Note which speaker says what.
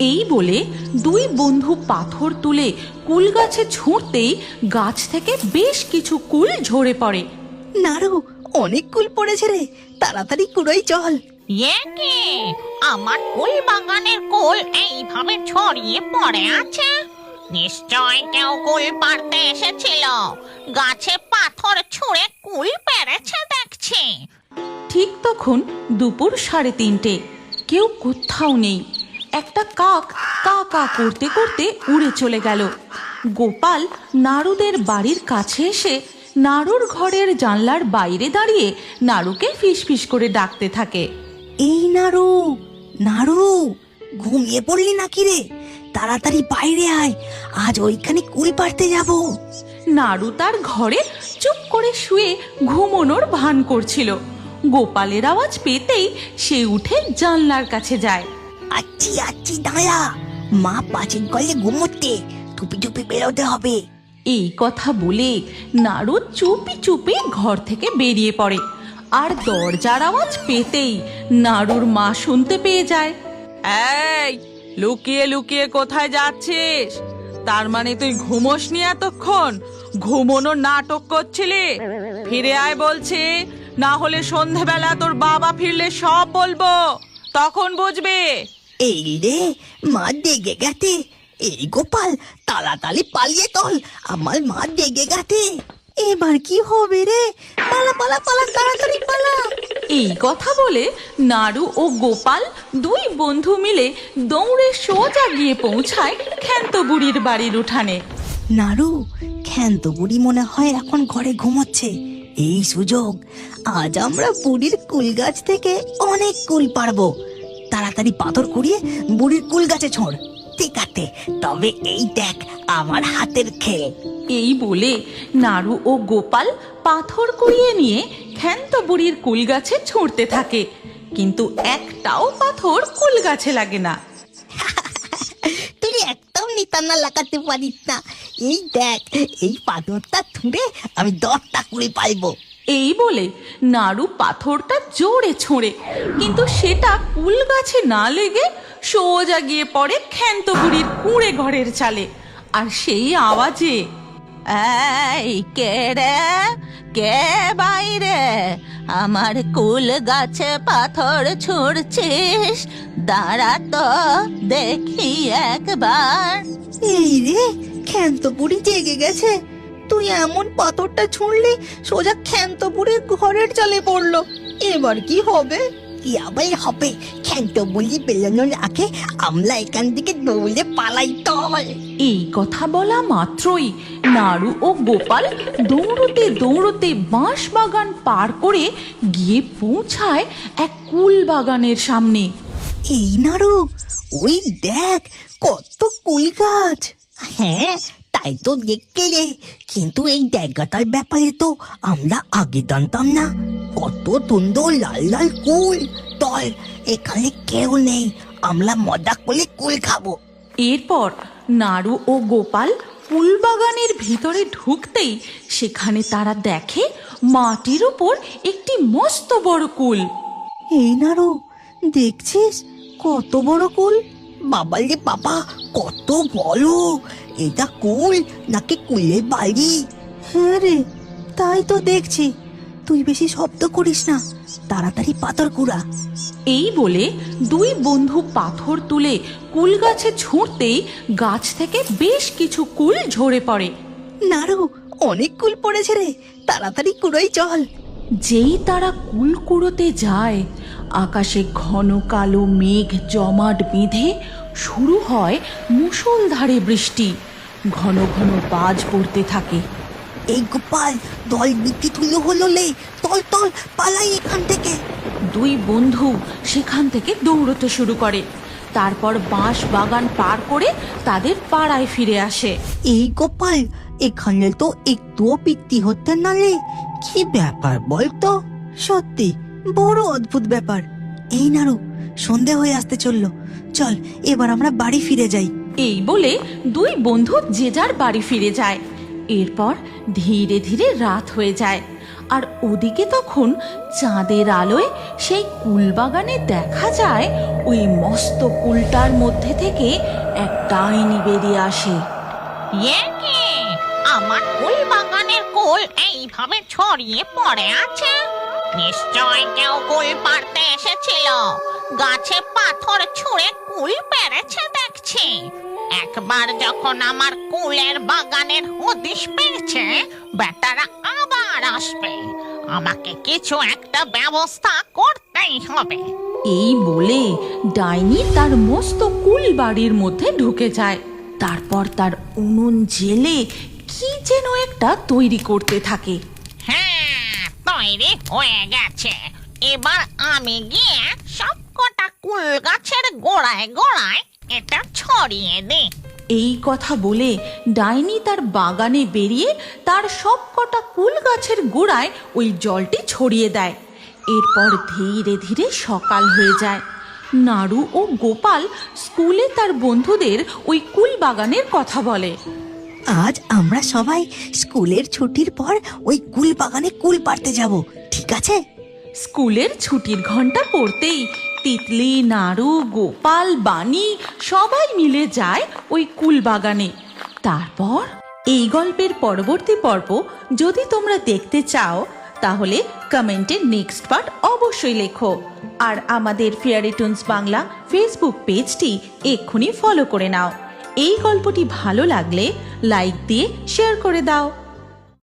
Speaker 1: এই বলে দুই বন্ধু পাথর তুলে কুল গাছে ছুঁড়তেই গাছ থেকে বেশ কিছু কুল ঝরে পড়ে।
Speaker 2: নাড়ু, অনেক কুল পড়েছে রে, তাড়াতাড়ি কুড়োই চল।
Speaker 3: একে আমার কুল বাগানের কুল এইভাবে ছড়িয়ে পড়ে আছে, নিশ্চয় কেউ কুল পাড়তে এসেছিল, গাছে পাথর ছুঁড়ে কুল পেরেছে দেখছি।
Speaker 1: ঠিক তখন দুপুর 3:30। কেউ কোথাও নেই। একটা কাক কা কা করতে করতে উড়ে চলে গেল। গোপাল নাড়ুদের বাড়ির কাছে এসে নাড়ুর ঘরের জানলার বাইরে দাঁড়িয়ে নাড়ুকে ফিসফিস করে ডাকতে থাকে।
Speaker 2: এই নাড়ু, নাড়ু, ঘুমিয়ে পড়লি নাকি রে? তাড়াতাড়ি বাইরে আয়, আজ ওইখানে কুল পাড়তে যাব।
Speaker 1: নাড়ু তার ঘরে চুপ করে শুয়ে ঘুমোনোর ভান করছিল। গোপালের আওয়াজ পেতেই সে উঠে জানলার কাছে যায়।
Speaker 2: আচ্ছি আচ্ছি, দাঁড়া, মা পাঁচিল কলে ঘুমোতে, টুপি টুপি বেরোতে হবে।
Speaker 1: এই কথা বলে নাড়ু চুপি চুপি ঘর থেকে বেরিয়ে পড়ে। আর দরজার আওয়াজ পেতেই নাড়ুর মা শুনতে পেয়ে যায়। এই, লুকিয়ে লুকিয়ে কোথায় যাচ্ছিস? তার মানে তুই ঘুমোসনি এতক্ষণ, ঘুমোনোর নাটক করছিলি? ফিরে আয় বলছি, না হলে সন্ধেবেলা তোর বাবা ফিরলে সব বলবো, তখন বুঝবি।
Speaker 2: এই রে, মা ডেকে গেছে। এই গোপাল, তাড়াতাড়ি পালিয়ে চল, আমার মা ডেকে গেছে। এবার কি হবে রে? পালা পালা পালা, তাড়াতাড়ি পালা।
Speaker 1: এই কথা বলে নাড়ু ও গোপাল দুই বন্ধু মিলে দৌড়ে সোজা গিয়ে পৌঁছায় ক্ষান্ত বুড়ির বাড়ির উঠানে।
Speaker 2: নাড়ু, ক্ষান্ত বুড়ি মনে হয় এখন ঘরে ঘুমোচ্ছে। এই সুযোগ, আজ আমরা বুড়ির কুল গাছ থেকে অনেক কুল পারবো। তাড়াতাড়ি পাথর কুড়িয়ে বুড়ির কুল গাছে ছোঁড়। ঠিক আছে, তবে এই দেখ আমার হাতের খেল।
Speaker 1: এই বলে নাড়ু ও গোপাল পাথর কুড়িয়ে নিয়ে ক্ষান্ত বুড়ির কুল গাছে ছুঁড়তে থাকে, কিন্তু একটাও পাথর কুল গাছে লাগে না।
Speaker 2: তুই একদম নিতান্না লাগাতে পারিস না। এই দেখ, এই পাথরটা ছুঁড়ে আমি 10টা কুড়ি পাইবো।
Speaker 1: এই বলে নাড়ু পাথরটা জোরে ছোঁড়ে, কিন্তু সেটা কুল গাছে না লেগে সোজা গিয়ে পড়ে ক্ষান্ত বুড়ির কুঁড়ে ঘরের চালে। আর সেই আওয়াজে, এই কে রে, কে বাইরে? আমার কুল গাছে পাথর ছুঁড়ছিস? দাঁড়া তো দেখি একবার।
Speaker 2: এই রে, ক্ষান্ত বুড়ি জেগে গেছে। তুই এমন পাথরটা ছুঁড়লি সোজা ক্ষান্ত বুড়ির ঘরের চালে পড়লো। এবার কি হবে? কি আবার হবে? ক্ষান্ত বুড়ি বেরোনোর আগে আমরা এখান থেকে দৌড়ে পালাই চল।
Speaker 1: এই কথা বলা মাত্রই নাড়ু ও গোপাল দৌড়তে দৌড়তে বাঁশ বাগান পার করে গিয়ে পৌঁছায় এক কুল বাগানের সামনে।
Speaker 2: এই নাড়ু, ওই দেখ কত কুল গাছ। হ্যাঁ, তাই তো দেখতে রে, কিন্তু এই জায়গাটার ব্যাপারে তো আমরা আগে জানতাম না। কত সুন্দর লাল লাল কুল। চল, এখানে কেউ নেই, আমরা মজা করে কুল খাবো।
Speaker 1: এরপর নাড়ু ও গোপাল কুল বাগানের ভিতরে ঢুকতেই সেখানে তারা দেখে মাটির উপর একটি মস্ত বড় কুল।
Speaker 2: এই নাড়ু, দেখছিস কত বড় কুল? বাবা রে বাবা, কত বড়! এটা কুল নাকি কুলের বাড়ি? হ্যাঁ রে, তাই তো দেখছি। তুই বেশি শব্দ করিস না, তাড়াতাড়ি পাথর কুড়া।
Speaker 1: এই বলে দুই বন্ধু পাথর তুলে কুল গাছে ছুঁড়তেই গাছ থেকে বেশ কিছু কুল ঝরে পড়ে।
Speaker 2: নাড়ু, অনেক কুল পড়েছে রে, তাড়াতাড়ি কুড়োই চল।
Speaker 1: যেই তারা কুল কুড়োতে যায়, আকাশে ঘন কালো মেঘ জমাট বেঁধে শুরু হয় মুষলধারে বৃষ্টি। ঘন ঘন বাজ পড়তে থাকে।
Speaker 2: এই গোপাল, দল বৃষ্টি তুলো হলো লে, তল তল পালাই এখান থেকে।
Speaker 1: দুই বন্ধু সেখান থেকে দৌড়তে শুরু করে। তারপর বাঁশ বাগান পার করে তাদের পাড়ায় ফিরে আসে।
Speaker 2: এই গোপাল, এখানে তো একটুও বৃষ্টি হচ্ছে না রে, কি ব্যাপার বলতো? সত্যি বড় অদ্ভুত ব্যাপার। এই নাড়ু, সন্ধে হয়ে আসতে চললো, চল এবার আমরা বাড়ি ফিরে যাই।
Speaker 1: এই বলে দুই বন্ধু যে যার বাড়ি ফিরে যায়। এরপর ধীরে ধীরে রাত হয়ে যায় আর ওদিকে তখন চাঁদের আলোয় সেই কুলবাগানে দেখা যায় ওই মস্ত কুলটার মধ্যে থেকে এক ডাইনি বেরিয়ে আসে।
Speaker 3: এ কি? আমার কুল বাগানের কুল এইভাবে ছড়িয়ে পড়ে আছে। নিশ্চয় কেউ কুল পাড়তে এসেছিল, গাছে পাথর ছুঁড়ে কুল পেরেছে দেখছি। একবার যখন আমার কুলের বাগানের হদিশ পেয়েছে, বেটারা আবার আসবে। আমাকে কিছু একটা ব্যবস্থা করতেই হবে।
Speaker 1: এই বলে ডাইনি তার মস্ত কুল বাড়ির মধ্যে ঢুকে যায়। তারপর তার উনুন জেলে কি যেন একটা তৈরি করতে থাকে।
Speaker 3: হ্যাঁ, তৈরি হয়ে গেছে। এবার আমি গিয়ে সব কটা কুল গাছের গোড়ায় গোড়ায় এটা ছড়িয়ে দিই।
Speaker 1: এই কথা বলে ডাইনি তার বাগানে বেরিয়ে তার সব কটা কুল গাছের গোড়ায় ওই জলটি ছড়িয়ে দেয়। এরপর ধীরে ধীরে সকাল হয়ে যায়। নাড়ু ও গোপাল স্কুলে তার বন্ধুদের ওই কুল বাগানের কথা বলে।
Speaker 2: আজ আমরা সবাই স্কুলের ছুটির পর ওই কুল বাগানে কুল পাড়তে যাব, ঠিক আছে?
Speaker 1: স্কুলের ছুটির ঘন্টা পড়তেই তিতলি, নাড়ু, গোপাল, বানি সবাই মিলে যায় ওই কুল বাগানে। তারপর এই গল্পের পরবর্তী পর্ব যদি তোমরা দেখতে চাও তাহলে কমেন্টে নেক্সট পার্ট অবশ্যই লেখো। আর আমাদের ফেয়ারি টুনস বাংলা ফেসবুক পেজটি এক্ষুনি ফলো করে নাও। এই গল্পটি ভালো লাগলে লাইক দিয়ে শেয়ার করে দাও।